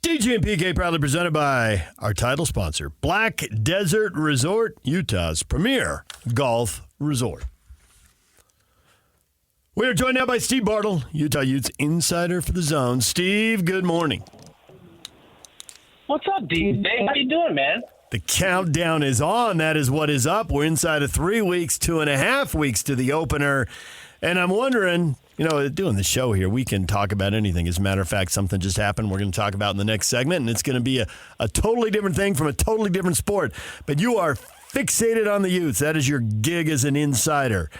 DJ and PK proudly presented by our title sponsor, Black Desert Resort, Utah's premier golf resort. We are joined now by Steve Bartle, Utah Utes insider for the Zone. Steve, good morning. What's up, DJ? How you doing, man? The countdown is on. That is what is up. We're inside of 3 weeks, 2.5 weeks to the opener. And I'm wondering, doing the show here, we can talk about anything. As a matter of fact, something just happened we're going to talk about in the next segment, and it's going to be a totally different thing from a totally different sport. But you are fixated on the Utes. That is your gig as an insider.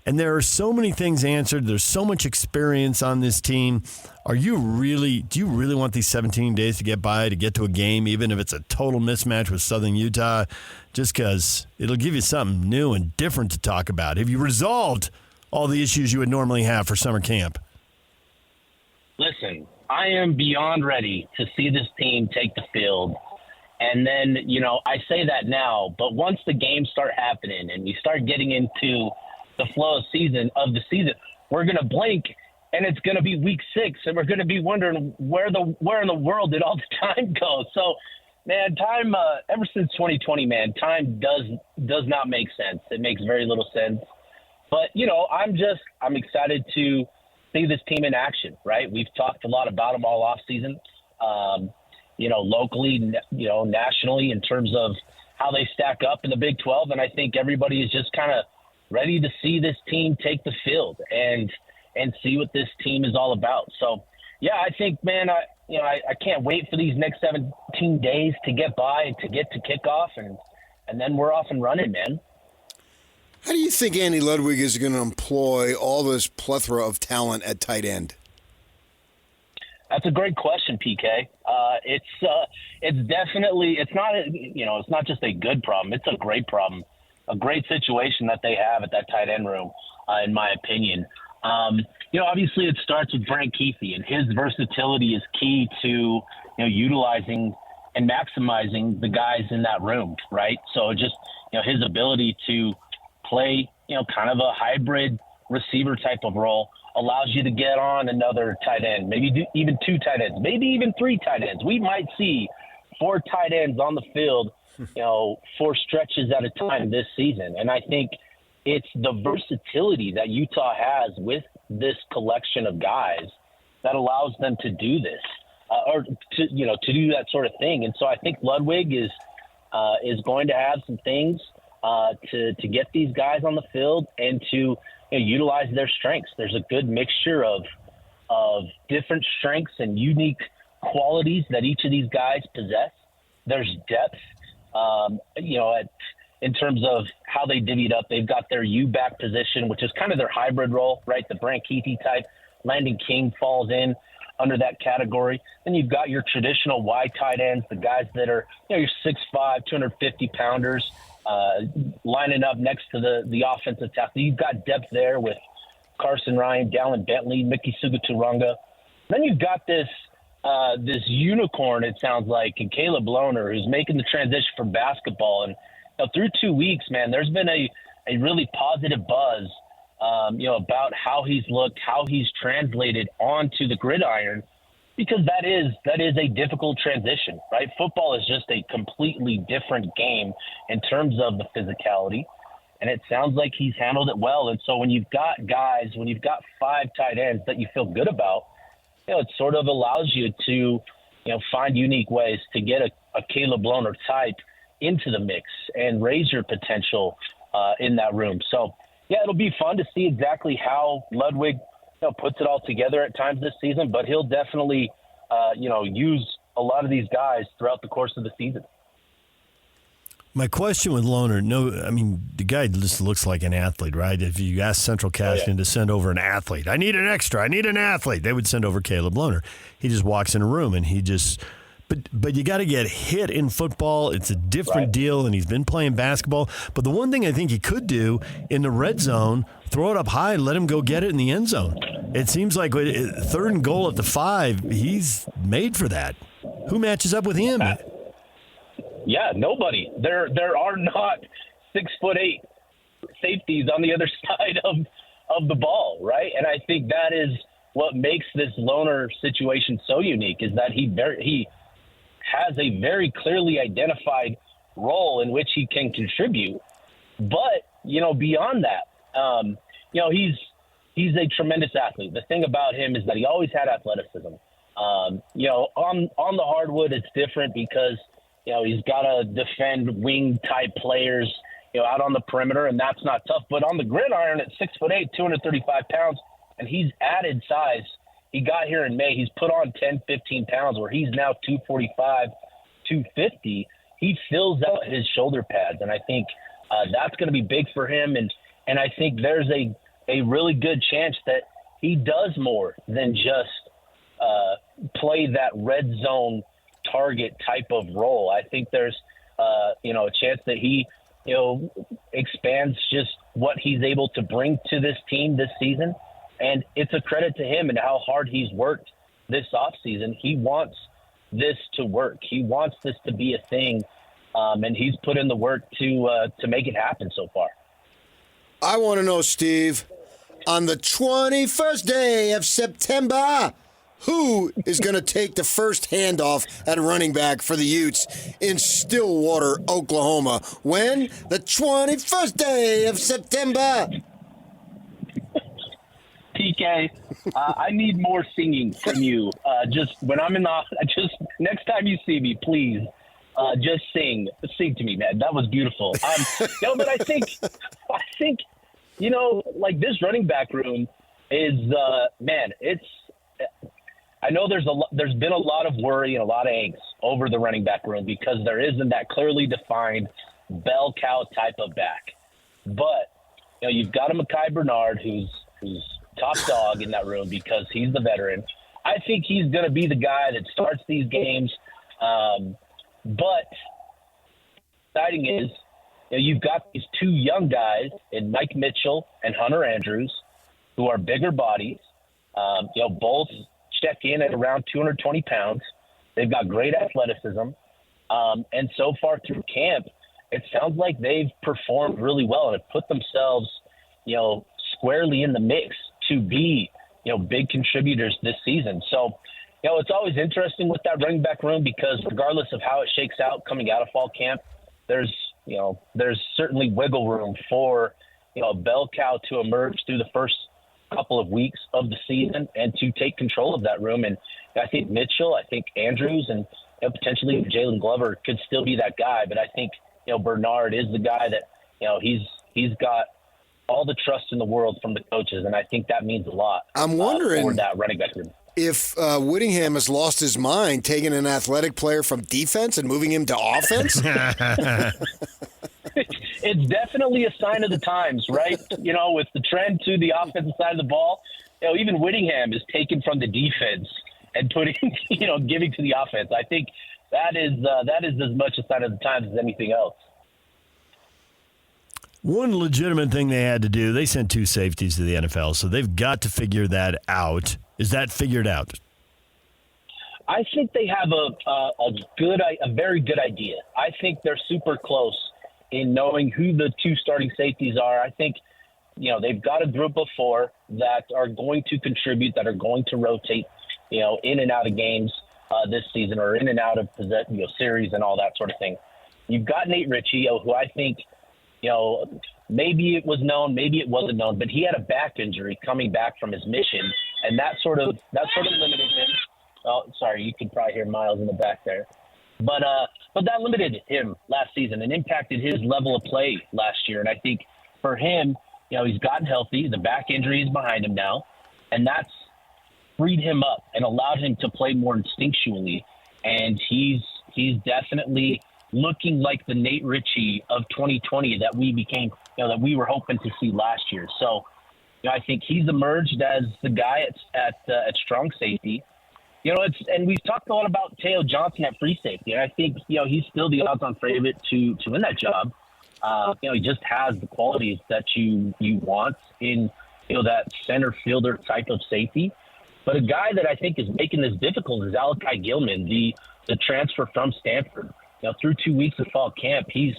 And there are so many things answered. There's so much experience on this team. Do you really want these 17 days to get by, to get to a game, even if it's a total mismatch with Southern Utah, just because it'll give you something new and different to talk about? Have you resolved all the issues you would normally have for summer camp? Listen, I am beyond ready to see this team take the field. And then, I say that now, but once the games start happening and you start getting into the flow of the season, we're going to blink and it's going to be week 6 and we're going to be wondering where in the world did all the time go. So, man, time, ever since 2020, man, time does not make sense. It makes very little sense. But, I'm excited to see this team in action, right? We've talked a lot about them all off season, locally, nationally in terms of how they stack up in the Big 12. And I think everybody is just kind of ready to see this team take the field and see what this team is all about. So, yeah, I think, man, I can't wait for these next 17 days to get by and to get to kickoff, and then we're off and running, man. How do you think Andy Ludwig is going to employ all this plethora of talent at tight end? That's a great question, PK. It's definitely, it's not just a good problem. It's a great problem, a great situation that they have at that tight end room, in my opinion. Obviously it starts with Brent Keithy, and his versatility is key to, utilizing and maximizing the guys in that room, right? So just, his ability to play, kind of a hybrid receiver type of role allows you to get on another tight end, maybe even 2 tight ends, maybe even 3 tight ends. We might see 4 tight ends on the field, for stretches at a time this season. And I think it's the versatility that Utah has with this collection of guys that allows them to do this, or to do that sort of thing. And so I think Ludwig is going to have some things to get these guys on the field and to utilize their strengths. There's a good mixture of different strengths and unique qualities that each of these guys possess. There's depth, in terms of how they divvied up. They've got their U-back position, which is kind of their hybrid role, right? The Brant Keithy type. Landon King falls in under that category. Then you've got your traditional wide tight ends, the guys that are, your 6'5", 250-pounders, lining up next to the offensive tackle. You've got depth there with Carson Ryan, Dallin Bentley, Mickey Suguturanga. Then you've got this unicorn, it sounds like, and Caleb Lohner, who's making the transition from basketball. And through 2 weeks, man, there's been a really positive buzz, about how he's looked, how he's translated onto the gridiron, because that is a difficult transition, right? Football is just a completely different game in terms of the physicality, and it sounds like he's handled it well. And so when you've got 5 tight ends that you feel good about, it sort of allows you to, find unique ways to get a Caleb Lohner type into the mix and raise your potential in that room. So, yeah, it'll be fun to see exactly how Ludwig puts it all together at times this season, but he'll definitely, use a lot of these guys throughout the course of the season. My question with Lohner, the guy just looks like an athlete, right? If you ask Central Casting to send over an athlete, I need an athlete, they would send over Caleb Lohner. He just walks in a room and he just – but you got to get hit in football. It's a different deal, and he's been playing basketball. But the one thing I think he could do in the red zone, throw it up high, let him go get it in the end zone. It seems like 3rd and goal at the 5, he's made for that. Who matches up with him? Yeah, nobody. There are not 6'8" safeties on the other side of the ball, right? And I think that is what makes this Lohner situation so unique, is that he has a very clearly identified role in which he can contribute. But, beyond that, he's a tremendous athlete. The thing about him is that he always had athleticism. On the hardwood, it's different because, he's got to defend wing-type players, out on the perimeter, and that's not tough. But on the gridiron at 6'8", 235 pounds, and he's added size. He got here in May. He's put on 10, 15 pounds where he's now 245, 250. He fills out his shoulder pads, and I think that's going to be big for him. And I think there's a really good chance that he does more than just play that red zone target type of role. I think there's a chance that he expands just what he's able to bring to this team this season. And it's a credit to him and how hard he's worked this offseason. He wants this to work. He wants this to be a thing, and he's put in the work to make it happen so far. I want to know, Steve, on the 21st day of September, who is going to take the first handoff at running back for the Utes in Stillwater, Oklahoma? When? The 21st day of September. PK, I need more singing from you. Just when I'm in the just next time you see me, please, just sing to me, man. That was beautiful. But I think, like this running back room is, it's. I know there's been a lot of worry and a lot of angst over the running back room because there isn't that clearly defined bell cow type of back. But you've got a Mekhi Bernard who's top dog in that room because he's the veteran. I think he's going to be the guy that starts these games. But exciting is you've got these two young guys in Mike Mitchell and Hunter Andrews who are bigger bodies. Both check in at around 220 pounds. They've got great athleticism. And so far through camp, it sounds like they've performed really well and have put themselves, squarely in the mix to be, big contributors this season. So, it's always interesting with that running back room because regardless of how it shakes out coming out of fall camp, there's certainly wiggle room for, a bell cow to emerge through the first couple of weeks of the season and to take control of that room. And I think Mitchell, I think Andrews, and potentially Jalen Glover could still be that guy. But I think, Bernard is the guy that, he's got all the trust in the world from the coaches. And I think that means a lot. I'm wondering for that running back room. If Whittingham has lost his mind taking an athletic player from defense and moving him to offense. It's definitely a sign of the times, right? With the trend to the offensive side of the ball, even Whittingham is taken from the defense and putting, giving to the offense. I think that is as much a sign of the times as anything else. One legitimate thing they had to do, they sent two safeties to the NFL, so they've got to figure that out. Is that figured out? I think they have a very good idea. I think they're super close in knowing who the two starting safeties are. I think, they've got a group of four that are going to contribute, that are going to rotate, in and out of games this season or in and out of series and all that sort of thing. You've got Nate Ritchie, who I think, maybe it was known, maybe it wasn't known, but he had a back injury coming back from his mission, and that sort of limited him. Oh, sorry, you could probably hear Miles in the back there. But that limited him last season and impacted his level of play last year. And I think for him, he's gotten healthy. The back injury is behind him now, and that's freed him up and allowed him to play more instinctually. And he's definitely looking like the Nate Ritchie of 2020 that we became, that we were hoping to see last year. So, I think he's emerged as the guy at strong safety. And we've talked a lot about Teo Johnson at free safety, and I think, he's still the odds-on favorite to win that job. He just has the qualities that you want in, that center fielder type of safety. But a guy that I think is making this difficult is Alakai Gilman, the transfer from Stanford. Through 2 weeks of fall camp, he's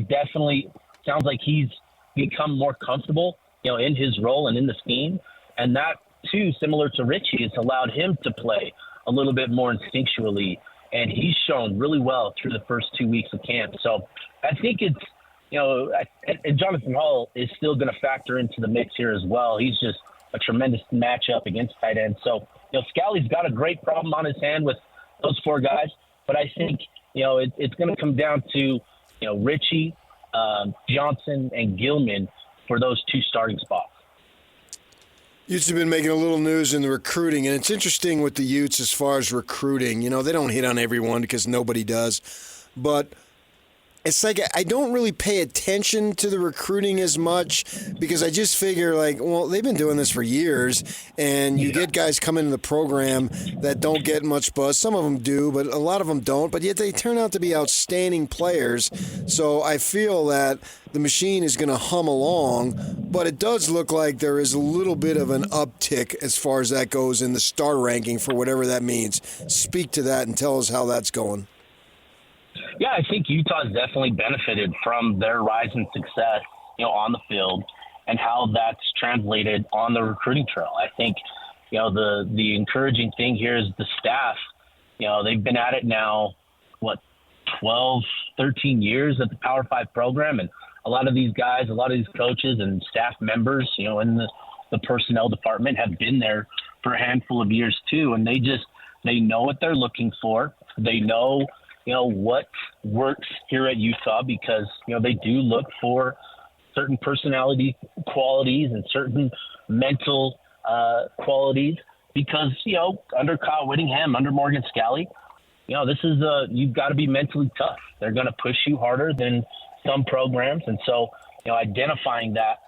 definitely sounds like he's become more comfortable, in his role and in the scheme. And that, too, similar to Richie, has allowed him to play a little bit more instinctually and he's shown really well through the first 2 weeks of camp. So I think it's, and Jonathan Hall is still going to factor into the mix here as well. He's just a tremendous matchup against tight ends. So, Scalley's got a great problem on his hand with those 4 guys, but I think, it's going to come down to, Richie, Johnson, and Gilman for those 2 starting spots. Utes have been making a little news in the recruiting, and it's interesting with the Utes as far as recruiting. They don't hit on everyone because nobody does, but it's like I don't really pay attention to the recruiting as much because I just figure they've been doing this for years, and you get guys come into the program that don't get much buzz. Some of them do, but a lot of them don't, but yet they turn out to be outstanding players. So I feel that the machine is going to hum along, but it does look like there is a little bit of an uptick as far as that goes in the star ranking for whatever that means. Speak to that and tell us how that's going. Yeah, I think Utah's definitely benefited from their rise in success, on the field and how that's translated on the recruiting trail. I think, the encouraging thing here is the staff. They've been at it now, 12, 13 years at the Power 5 program. And a lot of these guys, a lot of these coaches and staff members, in the personnel department have been there for a handful of years too. And they know what they're looking for. They know, what works here at Utah because, they do look for certain personality qualities and certain mental qualities because, under Kyle Whittingham, under Morgan Scalley, this is you've got to be mentally tough. They're going to push you harder than some programs. And so, identifying that,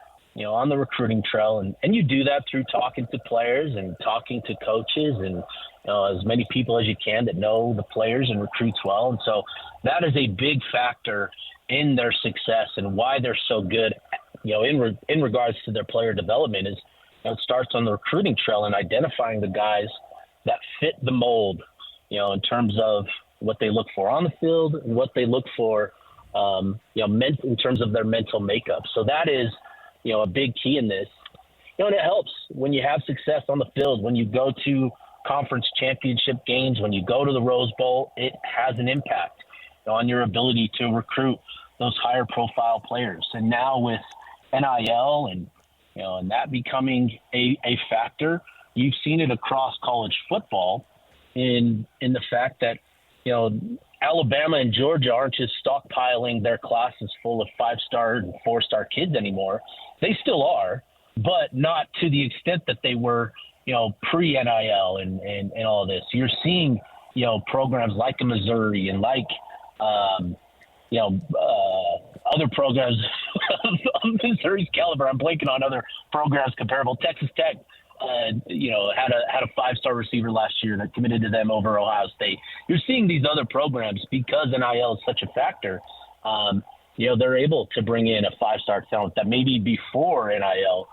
on the recruiting trail, and you do that through talking to players and talking to coaches and, as many people as you can that know the players and recruits well. And so that is a big factor in their success and why they're so good, in regards to their player development is, it starts on the recruiting trail and identifying the guys that fit the mold, in terms of what they look for on the field and what they look for, in terms of their mental makeup. So that is, a big key in this, and it helps when you have success on the field, when you go to conference championship games, when you go to the Rose Bowl, it has an impact on your ability to recruit those higher profile players. And now with NIL and that becoming a factor, you've seen it across college football in the fact that, Alabama and Georgia aren't just stockpiling their classes full of 5-star and 4-star kids anymore. They still are, but not to the extent that they were, pre-NIL and all of this. You're seeing, programs like a Missouri and like, other programs of Missouri's caliber. I'm blanking on other programs comparable. Texas Tech, had a 5-star receiver last year that committed to them over Ohio State. You're seeing these other programs because NIL is such a factor. They're able to bring in a 5-star talent that maybe before NIL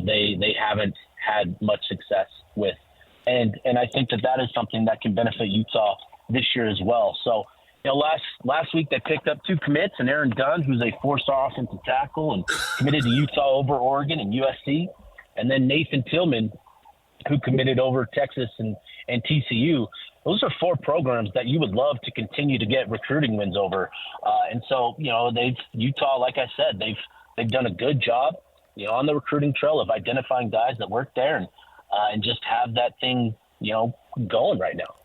they haven't had much success with. And I think that is something that can benefit Utah this year as well. So, last week they picked up 2 commits, and Aaron Dunn, who's a 4-star offensive tackle and committed to Utah over Oregon and USC. And then Nathan Tillman, who committed over Texas and TCU. Those are 4 programs that you would love to continue to get recruiting wins over. And so, Utah, like I said, they've done a good job, on the recruiting trail of identifying guys that work there and just have that thing, going right now.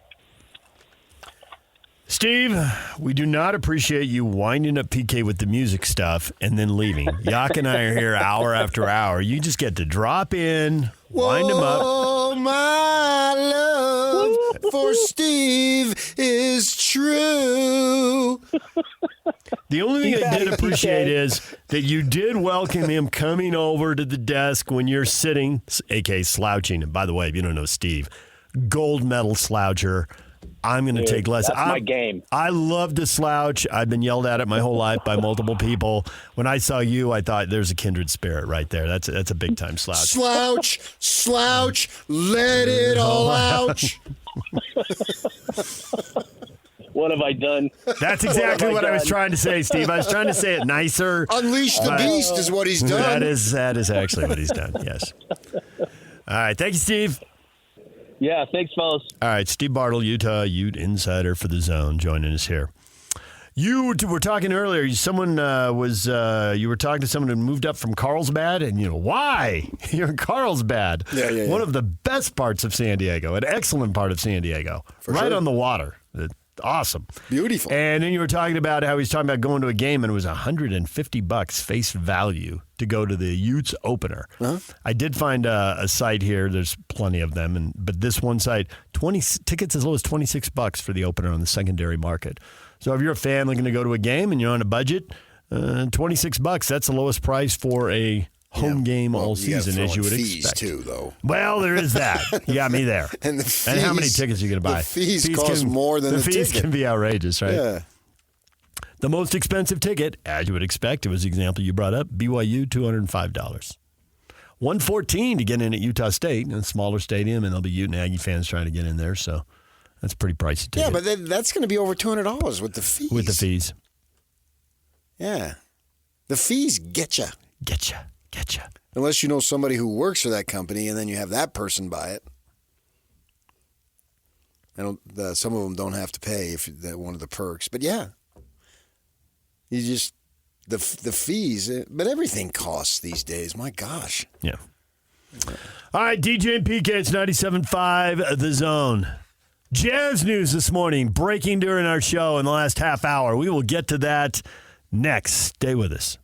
Steve, we do not appreciate you winding up PK with the music stuff and then leaving. Yak and I are here hour after hour. You just get to drop in, wind them up. Oh, my love for Steve is true. The only thing I did appreciate is that you did welcome him coming over to the desk when you're sitting, a.k.a. slouching. And by the way, if you don't know Steve, gold medal sloucher. I'm going to take less. That's my game. I love to slouch. I've been yelled at it my whole life by multiple people. When I saw you, I thought there's a kindred spirit right there. That's a big time slouch. Slouch, let it all out. What have I done? That's exactly what I was trying to say, Steve. I was trying to say it nicer. Unleash the beast is what he's done. That is actually what he's done, yes. All right. Thank you, Steve. Yeah, thanks, fellas. All right, Steve Bartle, Utah Ute insider for the Zone, joining us here. You were talking earlier. Someone you were talking to someone who moved up from Carlsbad, and why? You're in Carlsbad. Yeah. One of the best parts of San Diego, an excellent part of San Diego, right on the water. Awesome. Beautiful. And then you were talking about how he's talking about going to a game, and it was $150 face value to go to the Utes opener. Uh-huh. I did find a site here. There's plenty of them, but this one site, 20 tickets as low as $26 for the opener on the secondary market. So if you're a fan looking to go to a game and you're on a budget, $26, that's the lowest price for a home game all season, as you would fees expect. Too, though. Well, there is that. You got me there. And the fees, and how many tickets are you going to buy? The fees cost more than the fees ticket. can be outrageous, right? Yeah. The most expensive ticket, as you would expect, it was the example you brought up, BYU, $205. $114 to get in at Utah State, a smaller stadium, and there'll be Ute and Aggie fans trying to get in there, so that's a pretty pricey ticket. Yeah, but that's going to be over $200 with the fees. With the fees. Yeah. The fees get you. Getcha. Unless you know somebody who works for that company, and then you have that person buy it. Some of them don't have to pay if they're one of the perks. But yeah, you just the fees. But everything costs these days. My gosh. Yeah. All right, DJ and PK, it's 97.5 The Zone. Jazz news this morning, breaking during our show in the last half hour. We will get to that next. Stay with us.